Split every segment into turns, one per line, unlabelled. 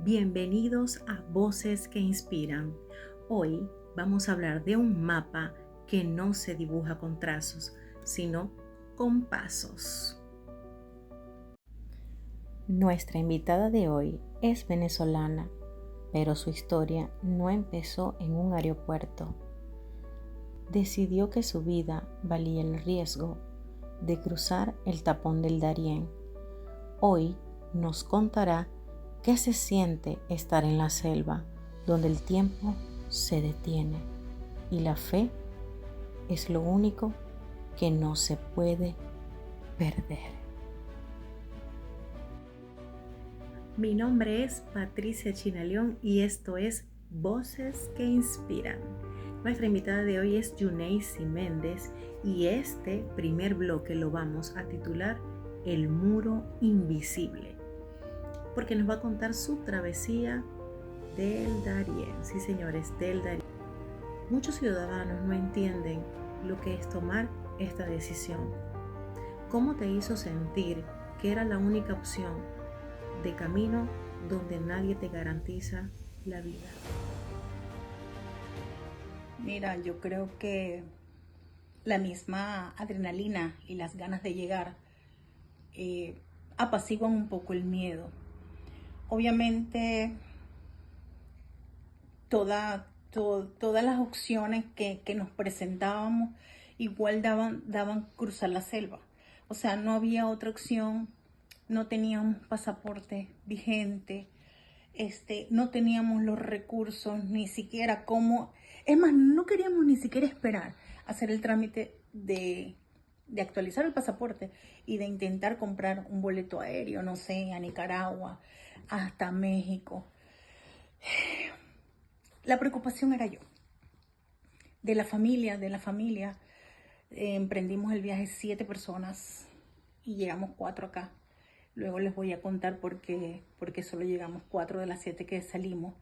Bienvenidos a Voces que Inspiran. Hoy vamos a hablar de un mapa que no se dibuja con trazos, sino con pasos. Nuestra invitada de hoy es venezolana, pero su historia no empezó en un aeropuerto. Decidió que su vida valía el riesgo de cruzar el tapón del Darién. Hoy nos contará qué se siente estar en la selva, donde el tiempo se detiene y la fe es lo único que no se puede perder. Mi nombre es Patricia Chinaleón y esto es Voces que Inspiran. Nuestra invitada de hoy es Yuneisi Méndez y este primer bloque lo vamos a titular El Muro Invisible, porque nos va a contar su travesía del Darién. Sí, señores, del Darién. Muchos ciudadanos no entienden lo que es tomar esta decisión. ¿Cómo te hizo sentir que era la única opción de camino donde nadie te garantiza la vida?
Mira, yo creo que la misma adrenalina y las ganas de llegar apaciguan un poco el miedo. Obviamente, todas las opciones que nos presentábamos igual daban cruzar la selva. O sea, no había otra opción, no teníamos pasaporte vigente, no teníamos los recursos, ni siquiera cómo. Es más, no queríamos ni siquiera esperar a hacer el trámite de actualizar el pasaporte y de intentar comprar un boleto aéreo, no sé, a Nicaragua, hasta México. La preocupación era yo. De la familia, emprendimos el viaje 7 personas y llegamos 4 acá. Luego les voy a contar por qué solo llegamos 4 de las 7 que salimos.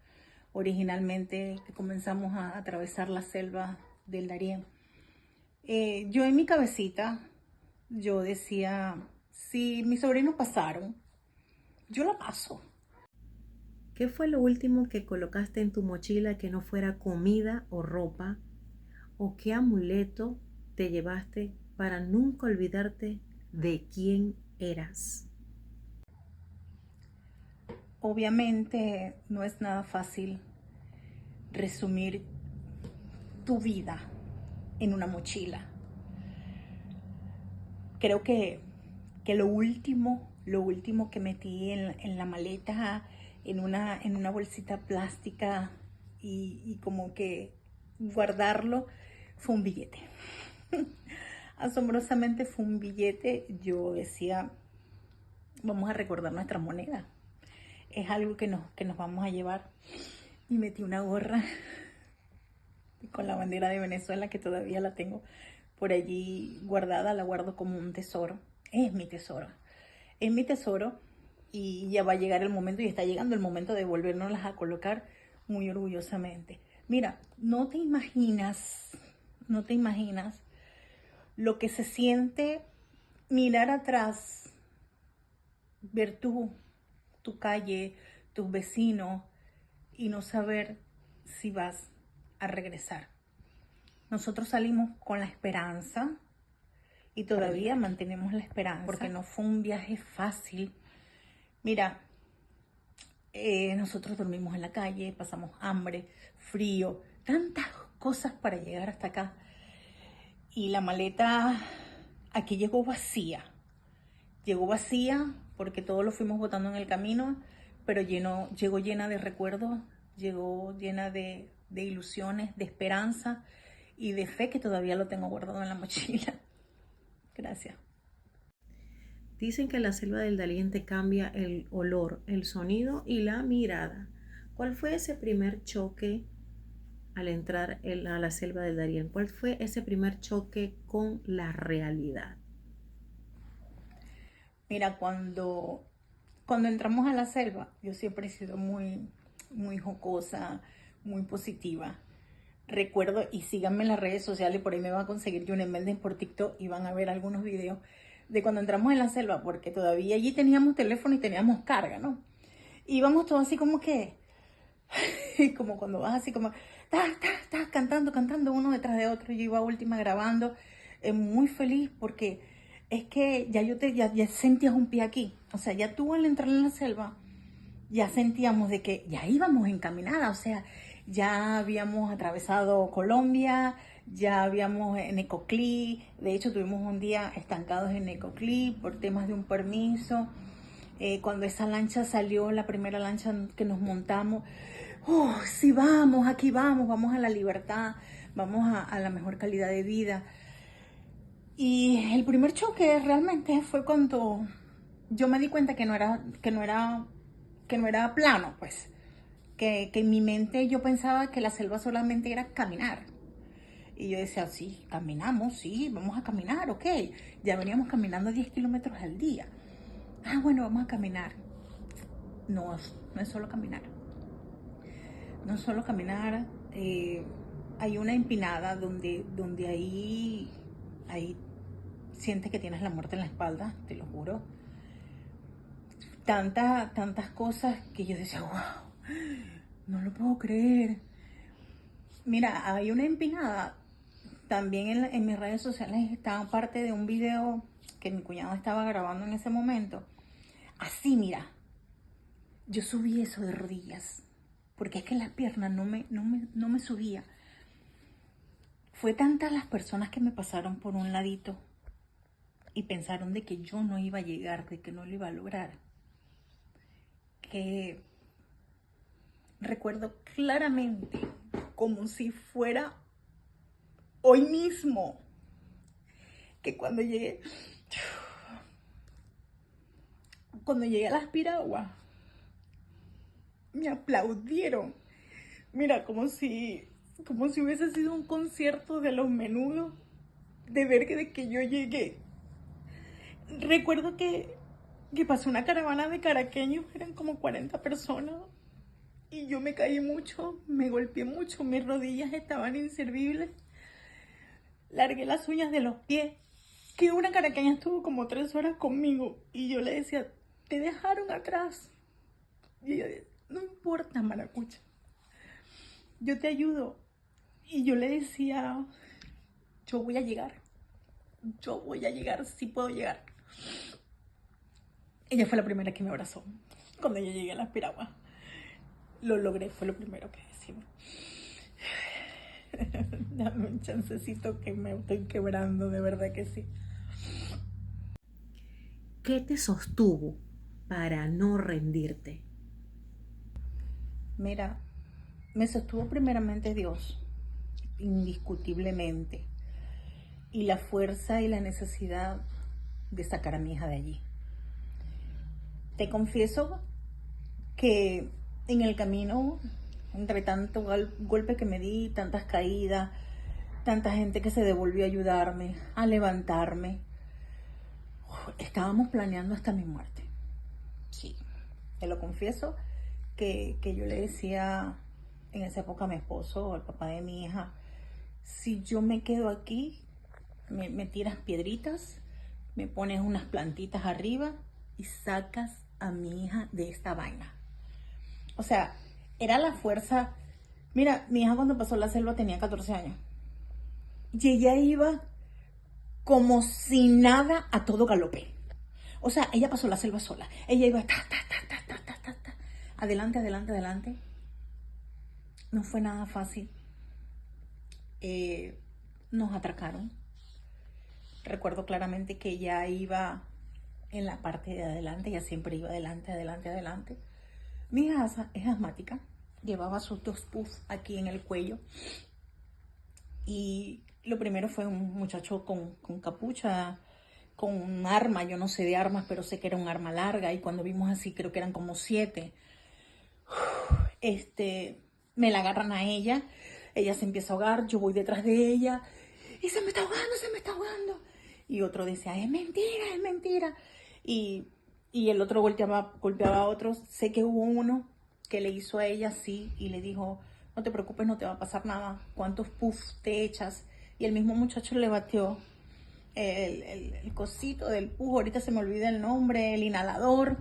Originalmente comenzamos a atravesar la selva del Darién. Yo en mi cabecita, yo decía, si mis sobrinos pasaron, yo la paso.
¿Qué fue lo último que colocaste en tu mochila que no fuera comida o ropa? ¿O qué amuleto te llevaste para nunca olvidarte de quién eras?
Obviamente no es nada fácil resumir tu vida en una mochila. Creo que lo último que metí en la maleta, en una bolsita plástica y como que guardarlo, fue un billete. Asombrosamente fue un billete. Yo decía, vamos a recordar nuestra moneda. Es algo que nos vamos a llevar. Y metí una gorra con la bandera de Venezuela, que todavía la tengo por allí guardada, la guardo como un tesoro. Es mi tesoro. Es mi tesoro y ya va a llegar el momento, y está llegando el momento de volvernoslas a colocar muy orgullosamente. Mira, no te imaginas lo que se siente mirar atrás, ver tu calle, tus vecinos y no saber si vas a regresar. Nosotros salimos con la esperanza y todavía mantenemos la esperanza, porque no fue un viaje fácil. Mira, nosotros dormimos en la calle, pasamos hambre, frío, tantas cosas para llegar hasta acá. Y la maleta aquí llegó vacía porque todo lo fuimos botando en el camino, pero llegó llena de recuerdos, llegó llena de ilusiones, de esperanza y de fe, que todavía lo tengo guardado en la mochila. Gracias.
Dicen que la selva del Darién te cambia el olor, el sonido y la mirada. ¿Cuál fue ese primer choque al entrar a la selva del Darién? ¿Cuál fue ese primer choque con la realidad?
Mira, cuando entramos a la selva, yo siempre he sido muy, muy jocosa, muy positiva. Recuerdo, y síganme en las redes sociales, por ahí me van a conseguir Yuneisi Méndez por TikTok y van a ver algunos videos de cuando entramos en la selva, porque todavía allí teníamos teléfono y teníamos carga, ¿no? íbamos todos así como que, como cuando vas así como, cantando uno detrás de otro. Yo iba última grabando, muy feliz porque es que ya sentías un pie aquí. O sea, ya tú al entrar en la selva, ya sentíamos de que ya íbamos encaminada. O sea, ya habíamos atravesado Colombia, ya habíamos en Necoclí. De hecho, tuvimos un día estancados en Necoclí por temas de un permiso. Cuando esa lancha salió, la primera lancha que nos montamos, sí, vamos, aquí vamos a la libertad, vamos a la mejor calidad de vida. Y el primer choque realmente fue cuando yo me di cuenta que no era plano, pues. Que en mi mente yo pensaba que la selva solamente era caminar. Y yo decía, sí, caminamos, sí, vamos a caminar, ok. Ya veníamos caminando 10 kilómetros al día. Ah, bueno, vamos a caminar. No, no es solo caminar. No es solo caminar. Hay una empinada donde ahí sientes que tienes la muerte en la espalda, te lo juro. Tantas cosas que yo decía, wow, no lo puedo creer. Mira, hay una empinada. También en mis redes sociales estaba parte de un video que mi cuñado estaba grabando en ese momento. Así, mira, yo subí eso de rodillas, porque es que las piernas no me subía. Fue tantas las personas que me pasaron por un ladito y pensaron de que yo no iba a llegar, de que no lo iba a lograr, que recuerdo claramente, como si fuera hoy mismo, que cuando llegué a las piraguas, me aplaudieron. Mira, como si hubiese sido un concierto de Los Menudos, de ver de que yo llegué. Recuerdo que pasó una caravana de caraqueños, eran como 40 personas, y yo me caí mucho, me golpeé mucho, mis rodillas estaban inservibles. Largué las uñas de los pies, que una caraqueña estuvo como 3 horas conmigo, y yo le decía, te dejaron atrás. Y ella decía, no importa, maracucha, yo te ayudo. Y yo le decía, yo voy a llegar, sí puedo llegar. Ella fue la primera que me abrazó cuando yo llegué a las piraguas. Lo logré, fue lo primero que decimos. Dame un chancecito que me estoy quebrando, de verdad que sí.
¿Qué te sostuvo para no rendirte?
Mira, me sostuvo primeramente Dios, indiscutiblemente, y la fuerza y la necesidad de sacar a mi hija de allí. Te confieso que en el camino, entre tanto golpe que me di, tantas caídas, tanta gente que se devolvió a ayudarme, a levantarme, estábamos planeando hasta mi muerte. Sí, te lo confieso que yo le decía en esa época a mi esposo, al papá de mi hija, si yo me quedo aquí, me tiras piedritas, me pones unas plantitas arriba y sacas a mi hija de esta vaina. O sea, era la fuerza. Mira, mi hija cuando pasó la selva tenía 14 años. Y ella iba como si nada a todo galope. O sea, ella pasó la selva sola. Ella iba adelante. No fue nada fácil. Nos atracaron. Recuerdo claramente que ella iba en la parte de adelante, ella siempre iba adelante. Mi hija es asmática, llevaba sus 2 puffs aquí en el cuello, y lo primero fue un muchacho con capucha, con un arma, yo no sé de armas, pero sé que era un arma larga, y cuando vimos así creo que eran como 7. Me la agarran a ella se empieza a ahogar, yo voy detrás de ella, y se me está ahogando. Y otro decía, es mentira. Y el otro golpeaba a otros. Sé que hubo uno que le hizo a ella así y le dijo, no te preocupes, no te va a pasar nada. ¿Cuántos puffs te echas? Y el mismo muchacho le batió el cosito del puff, ahorita se me olvida el nombre, el inhalador.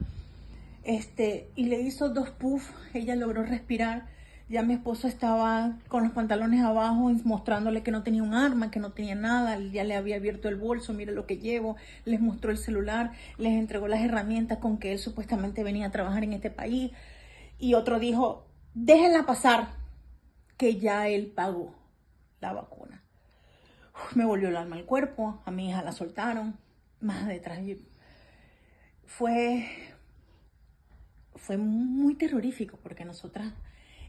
y le hizo 2 puffs, ella logró respirar. Ya mi esposo estaba con los pantalones abajo mostrándole que no tenía un arma, que no tenía nada, ya le había abierto el bolso, mire lo que llevo, les mostró el celular, les entregó las herramientas con que él supuestamente venía a trabajar en este país. Y otro dijo, déjenla pasar, que ya él pagó la vacuna. Me volvió el alma al cuerpo, a mi hija la soltaron, más detrás. Fue muy terrorífico porque nosotras,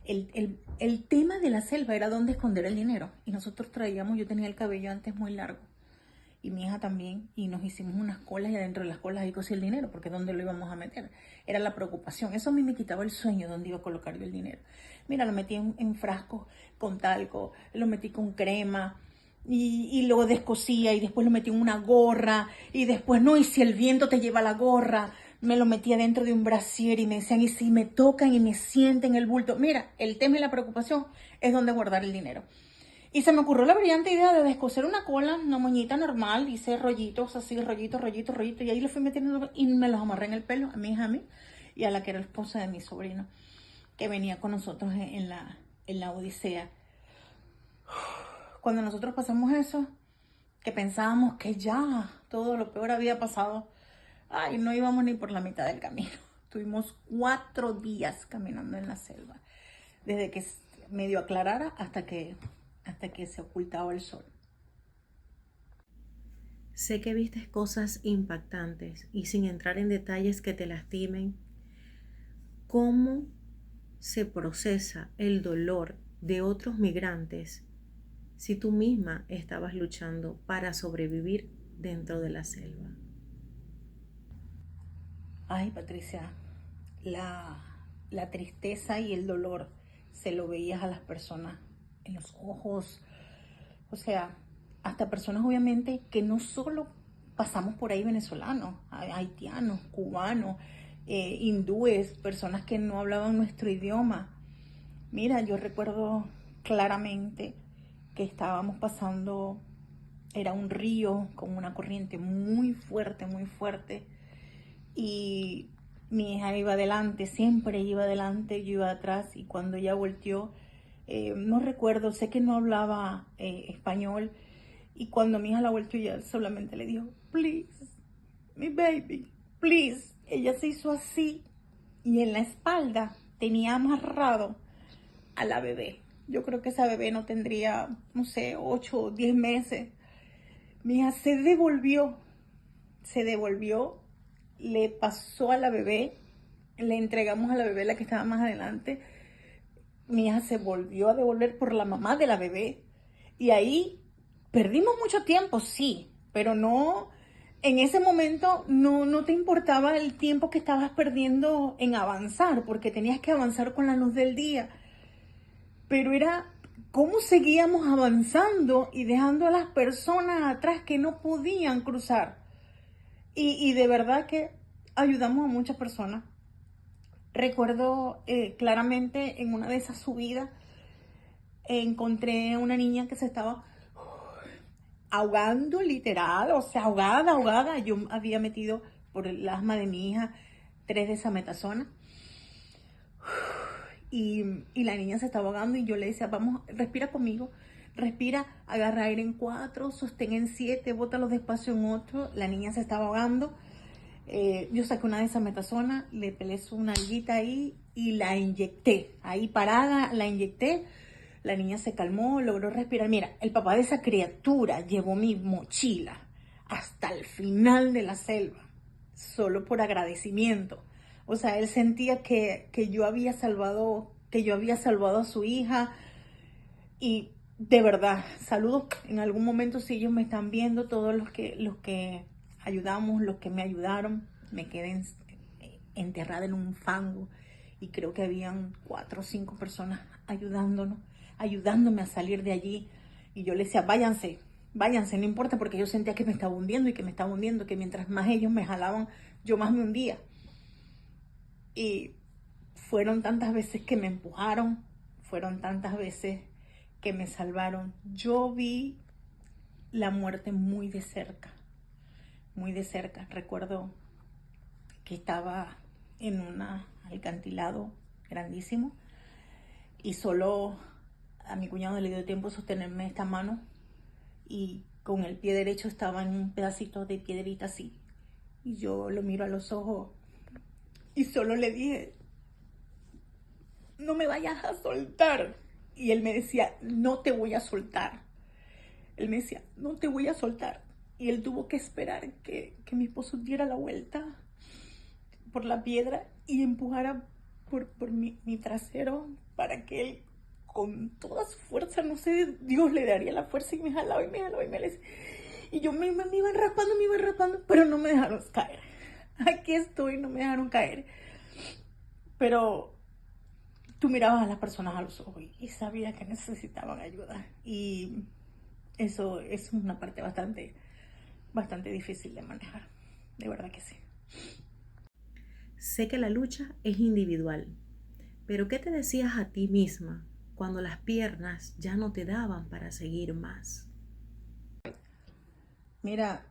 el tema de la selva era dónde esconder el dinero. Y nosotros traíamos, yo tenía el cabello antes muy largo y mi hija también, y nos hicimos unas colas y adentro de las colas ahí cosía el dinero, porque ¿dónde lo íbamos a meter? Era la preocupación. Eso a mí me quitaba el sueño, dónde iba a colocar yo el dinero. Mira, lo metí en frascos con talco, lo metí con crema, y lo descosía, y después lo metí en una gorra, y después no, y si el viento te lleva la gorra, me lo metía dentro de un brasier y me decían, y si me tocan y me sienten el bulto. Mira, el tema y la preocupación es dónde guardar el dinero. Y se me ocurrió la brillante idea de descoser una cola, una moñita normal, hice rollitos así, rollitos, y ahí lo fui metiendo y me los amarré en el pelo, a mi hija, a mí, y a la que era la esposa de mi sobrino, que venía con nosotros en la odisea. Cuando nosotros pasamos eso, que pensábamos que ya todo lo peor había pasado, ay, no íbamos ni por la mitad del camino. Tuvimos 4 días caminando en la selva, desde que medio aclarara hasta que se ocultaba el sol.
Sé que vistes cosas impactantes y sin entrar en detalles que te lastimen, ¿cómo se procesa el dolor de otros migrantes si tú misma estabas luchando para sobrevivir dentro de la selva?
Ay, Patricia, la tristeza y el dolor se lo veías a las personas en los ojos. O sea, hasta personas obviamente que no solo pasamos por ahí venezolanos, haitianos, cubanos, hindúes, personas que no hablaban nuestro idioma. Mira, yo recuerdo claramente que estábamos pasando, era un río con una corriente muy fuerte, y mi hija iba adelante, siempre iba adelante, yo iba atrás, y cuando ella volteó, no recuerdo, sé que no hablaba español, y cuando mi hija la volteó, ella solamente le dijo, please, mi baby, please. Ella se hizo así, y en la espalda tenía amarrado a la bebé. Yo creo que esa bebé no tendría, no sé, 8 o 10 meses. Mi hija se devolvió, le pasó a la bebé, le entregamos a la bebé, la que estaba más adelante. Mi hija se volvió a devolver por la mamá de la bebé. Y ahí perdimos mucho tiempo, sí, pero no, en ese momento no te importaba el tiempo que estabas perdiendo en avanzar, porque tenías que avanzar con la luz del día. Pero era cómo seguíamos avanzando y dejando a las personas atrás que no podían cruzar. Y de verdad que ayudamos a muchas personas. Recuerdo claramente en una de esas subidas, encontré a una niña que se estaba ahogando, literal, o sea, ahogada. Yo había metido por el asma de mi hija 3 desametasona. Y la niña se estaba ahogando y yo le decía, vamos, respira conmigo, respira, agarra aire en 4, sostén en 7, bótalo despacio en 8. La niña se estaba ahogando. Yo saqué una desametasona, le pelé su nalguita ahí y la inyecté. Ahí parada, la inyecté. La niña se calmó, logró respirar. Mira, el papá de esa criatura llevó mi mochila hasta el final de la selva, solo por agradecimiento. O sea, él sentía que yo había salvado a su hija. Y de verdad, saludos. En algún momento, si ellos me están viendo, todos los que ayudamos, los que me ayudaron, me quedé enterrada en un fango. Y creo que habían 4 o 5 personas ayudándome a salir de allí. Y yo les decía, váyanse, no importa, porque yo sentía que me estaba hundiendo y que me estaba hundiendo, que mientras más ellos me jalaban, yo más me hundía. Y fueron tantas veces que me empujaron, fueron tantas veces que me salvaron. Yo vi la muerte muy de cerca, muy de cerca. Recuerdo que estaba en un alcantilado grandísimo y solo a mi cuñado le dio tiempo sostenerme esta mano y con el pie derecho estaba en un pedacito de piedrita así. Y yo lo miro a los ojos y solo le dije, no me vayas a soltar. Y él me decía, no te voy a soltar. Él me decía, no te voy a soltar. Y él tuvo que esperar que mi esposo diera la vuelta por la piedra y empujara por mi trasero para que él con toda su fuerza, no sé, Dios le daría la fuerza y me jalaba y me jalaba y me jalaba. Y yo me iba raspando, pero no me dejaron caer. Aquí estoy, no me dejaron caer. Pero tú mirabas a las personas a los ojos y sabías que necesitaban ayuda. Y eso es una parte bastante difícil de manejar. De verdad que sí.
Sé que la lucha es individual, pero ¿qué te decías a ti misma cuando las piernas ya no te daban para seguir más?
Mira,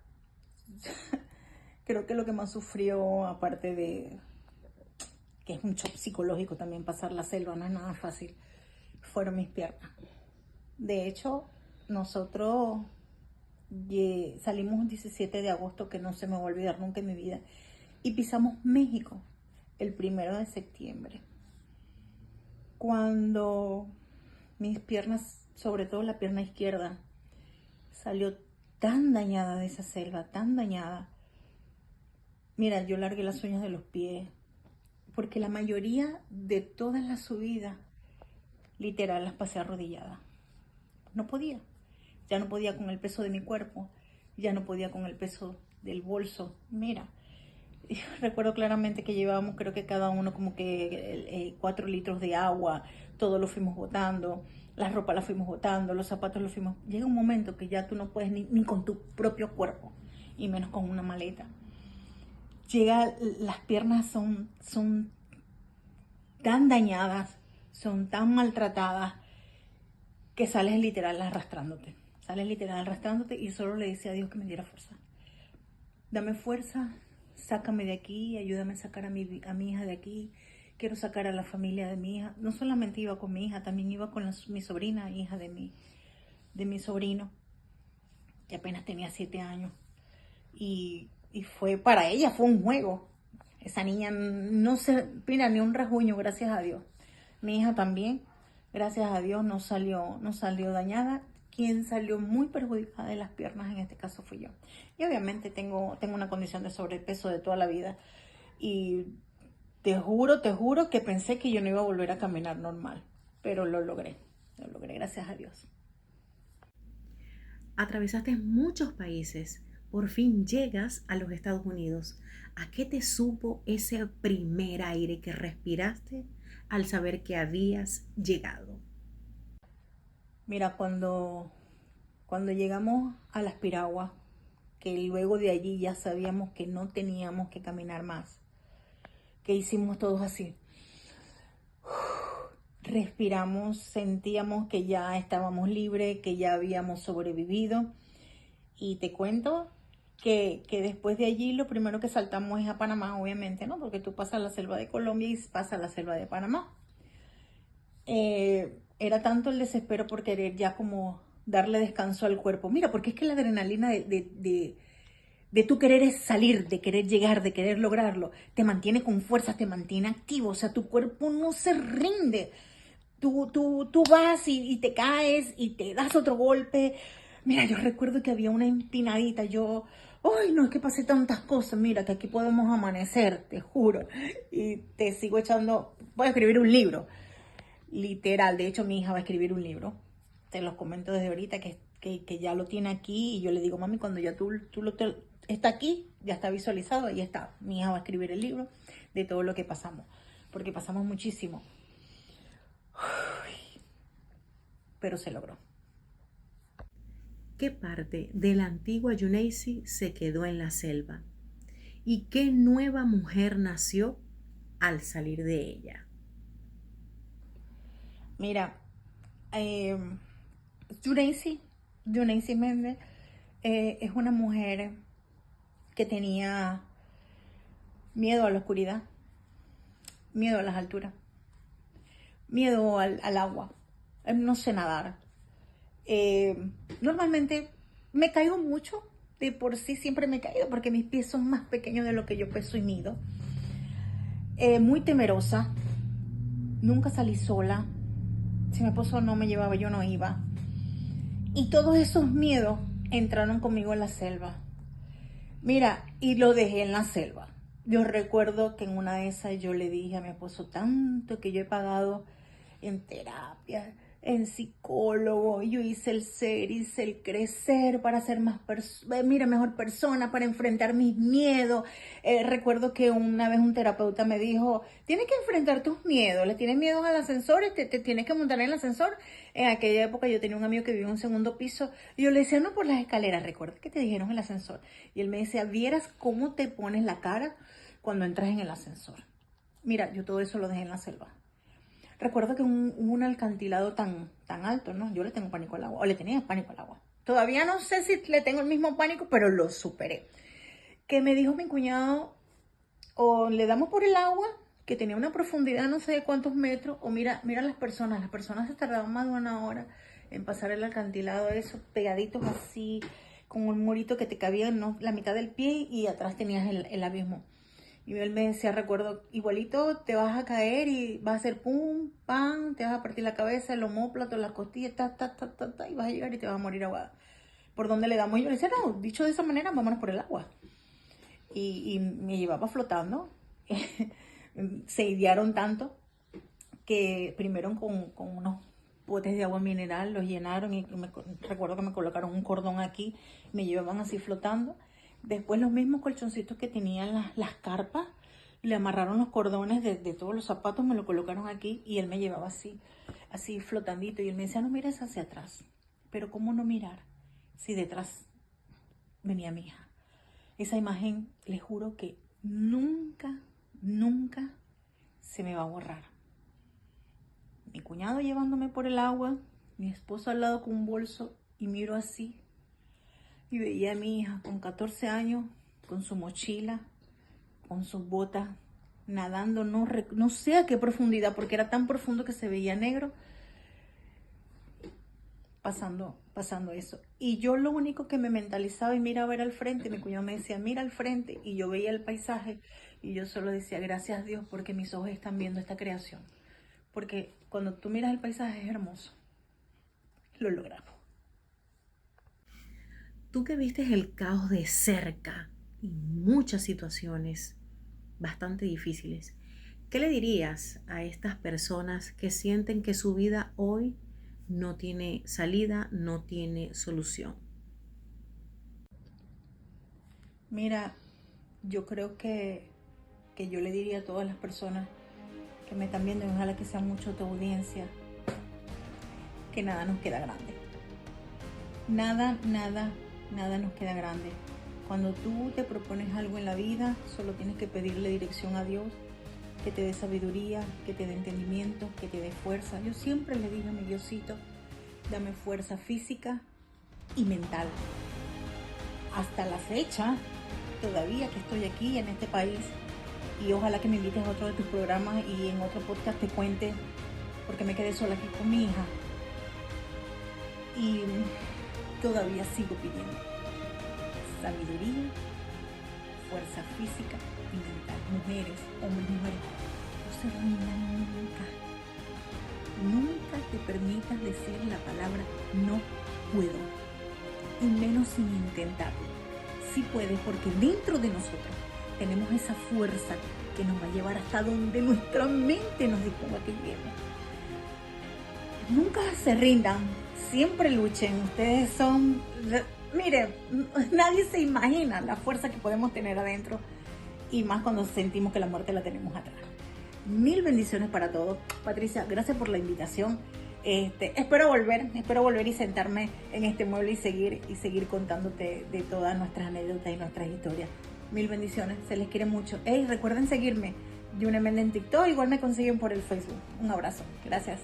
creo que lo que más sufrió, aparte de que es un shock psicológico también pasar la selva, no es nada fácil, fueron mis piernas. De hecho, nosotros salimos un 17 de agosto que no se me va a olvidar nunca en mi vida y pisamos México el 1 de septiembre. Cuando mis piernas, sobre todo la pierna izquierda, salió tan dañada de esa selva, tan dañada. Mira, yo largué las uñas de los pies, porque la mayoría de todas las subidas, literal, las pasé arrodillada. No podía. Ya no podía con el peso de mi cuerpo, ya no podía con el peso del bolso. Mira, recuerdo claramente que llevábamos, creo que cada uno como que 4 litros de agua, todo lo fuimos botando, la ropa la fuimos botando, los zapatos los fuimos... Llega un momento que ya tú no puedes ni con tu propio cuerpo, y menos con una maleta. Las piernas son tan dañadas, son tan maltratadas, que sales literal arrastrándote. Sales literal arrastrándote y solo le decía a Dios que me diera fuerza. Dame fuerza, sácame de aquí, ayúdame a sacar a mi hija de aquí. Quiero sacar a la familia de mi hija. No solamente iba con mi hija, también iba con mi sobrina, hija de mi sobrino, que apenas tenía 7 años. Y fue para ella, fue un juego. Esa niña no se, mira, ni un rasguño, gracias a Dios. Mi hija también, gracias a Dios, no salió dañada. Quien salió muy perjudicada de las piernas en este caso fui yo. Y obviamente tengo una condición de sobrepeso de toda la vida. Y te juro que pensé que yo no iba a volver a caminar normal. Pero lo logré, gracias a Dios.
Atravesaste muchos países, por fin llegas a los Estados Unidos. ¿A qué te supo ese primer aire que respiraste al saber que habías llegado?
Mira, cuando llegamos a las piraguas, que luego de allí ya sabíamos que no teníamos que caminar más, que hicimos todos así. Respiramos, sentíamos que ya estábamos libres, que ya habíamos sobrevivido. Y te cuento que después de allí lo primero que saltamos es a Panamá, obviamente, ¿no? Porque tú pasas la selva de Colombia y pasas la selva de Panamá. Era tanto el desespero por querer ya como darle descanso al cuerpo. Mira, porque es que la adrenalina de tú querer salir, de querer llegar, de querer lograrlo, te mantiene con fuerza, te mantiene activo. O sea, tu cuerpo no se rinde. Tú vas y te caes y te das otro golpe. Mira, yo recuerdo que había una empinadita. Ay, no, es que pasé tantas cosas. Mira, que aquí podemos amanecer, te juro. Y te sigo echando, voy a escribir un libro. Literal, de hecho mi hija va a escribir un libro. Te los comento desde ahorita que ya lo tiene aquí. Y yo le digo, mami, cuando ya está aquí, ya está visualizado, ahí está. Mi hija va a escribir el libro de todo lo que pasamos. Porque pasamos muchísimo. Pero se logró.
¿Qué parte de la antigua Yuneisi se quedó en la selva? ¿Y qué nueva mujer nació al salir de ella?
Mira, Yuneisi Méndez es una mujer que tenía miedo a la oscuridad, miedo a las alturas, miedo al agua, no sé nadar. Normalmente me caigo mucho, de por sí siempre me he caído porque mis pies son más pequeños de lo que yo peso y mido. Muy temerosa, nunca salí sola, si mi esposo no me llevaba yo no iba. Y todos esos miedos entraron conmigo en la selva. Mira, y lo dejé en la selva. Yo recuerdo que en una de esas yo le dije a mi esposo tanto que yo he pagado en terapia, en psicólogo, yo hice el ser, hice el crecer para ser mejor persona, para enfrentar mis miedos. Recuerdo que una vez un terapeuta me dijo, tienes que enfrentar tus miedos, le tienes miedo al ascensor, te tienes que montar en el ascensor. En aquella época yo tenía un amigo que vivía en un segundo piso y yo le decía, no por las escaleras, recuerda que te dijeron el ascensor. Y él me decía, vieras cómo te pones la cara cuando entras en el ascensor. Mira, yo todo eso lo dejé en la selva. Recuerdo que hubo un acantilado tan alto, ¿no? Yo le tengo pánico al agua, o le tenía pánico al agua. Todavía no sé si le tengo el mismo pánico, pero lo superé. Que me dijo mi cuñado, o le damos por el agua, que tenía una profundidad no sé de cuántos metros, o mira las personas se tardaban más de 1 hora en pasar el acantilado, esos pegaditos así, con un murito que te cabía, ¿no?, la mitad del pie y atrás tenías el abismo. Y él me decía, recuerdo, igualito te vas a caer y vas a hacer pum, pam, te vas a partir la cabeza, el omóplato, las costillas, y vas a llegar y te vas a morir ahogada. ¿Por dónde le damos? Y yo le decía, no, dicho de esa manera, vámonos por el agua. Y me llevaba flotando. Se idearon tanto que primero con unos botes de agua mineral los llenaron y recuerdo que me colocaron un cordón aquí, me llevaban así flotando. Después los mismos colchoncitos que tenían las carpas, le amarraron los cordones de todos los zapatos, me lo colocaron aquí y él me llevaba así flotandito. Y él me decía, no mires hacia atrás. Pero ¿cómo no mirar si detrás venía mi hija? Esa imagen, les juro que nunca se me va a borrar. Mi cuñado llevándome por el agua, mi esposo al lado con un bolso y miro así. Y veía a mi hija con 14 años, con su mochila, con sus botas, nadando, no sé a qué profundidad, porque era tan profundo que se veía negro, pasando eso. Y yo lo único que me mentalizaba y miraba era al frente, mi cuñado me decía, mira al frente, y yo veía el paisaje, y yo solo decía, gracias a Dios, porque mis ojos están viendo esta creación. Porque cuando tú miras el paisaje es hermoso. Lo logramos.
Tú que viste el caos de cerca y muchas situaciones bastante difíciles, ¿qué le dirías a estas personas que sienten que su vida hoy no tiene salida, no tiene solución?
Mira, yo creo que yo le diría a todas las personas que me están viendo, y ojalá que sea mucho tu audiencia, que nada nos queda grande. Nada nos queda grande. Cuando tú te propones algo en la vida, solo tienes que pedirle dirección a Dios, que te dé sabiduría, que te dé entendimiento, que te dé fuerza. Yo siempre le dije a mi Diosito, dame fuerza física y mental. Hasta la fecha, todavía que estoy aquí en este país, y ojalá que me invites a otro de tus programas y en otro podcast te cuente, porque me quedé sola aquí con mi hija. Y todavía sigo pidiendo sabiduría, fuerza física y mental. Mujeres, hombres, no se rindan nunca. Nunca te permitas decir la palabra no puedo, y menos sin intentarlo. Sí puedes, porque dentro de nosotros tenemos esa fuerza que nos va a llevar hasta donde nuestra mente nos disponga que lleguemos. Nunca se rindan, siempre luchen. Ustedes son, mire, nadie se imagina la fuerza que podemos tener adentro, y más cuando sentimos que la muerte la tenemos atrás. Mil bendiciones para todos. Patricia, gracias por la invitación. Espero volver y sentarme en este mueble y seguir contándote de todas nuestras anécdotas y nuestras historias. Mil bendiciones, se les quiere mucho. Recuerden seguirme, Yune Méndez en TikTok, igual me consiguen por el Facebook. Un abrazo, gracias.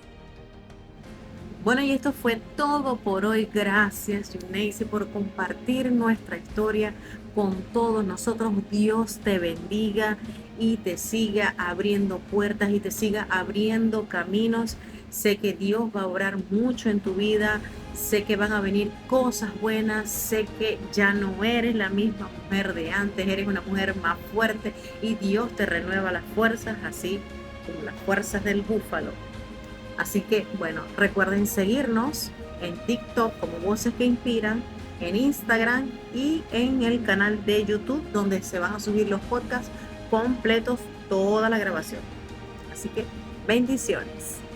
Bueno, y esto fue todo por hoy. Gracias, Yuneisi, por compartir nuestra historia, con todos nosotros. Dios te bendiga y te siga abriendo puertas y te siga abriendo caminos. Sé que Dios va a obrar mucho en tu vida. Sé que van a venir cosas buenas. Sé que ya no eres la misma mujer de antes. Eres una mujer más fuerte y Dios te renueva las fuerzas, así como las fuerzas del búfalo. Así que, bueno, recuerden seguirnos en TikTok como Voces que Inspiran, en Instagram y en el canal de YouTube, donde se van a subir los podcasts completos, toda la grabación. Así que, bendiciones.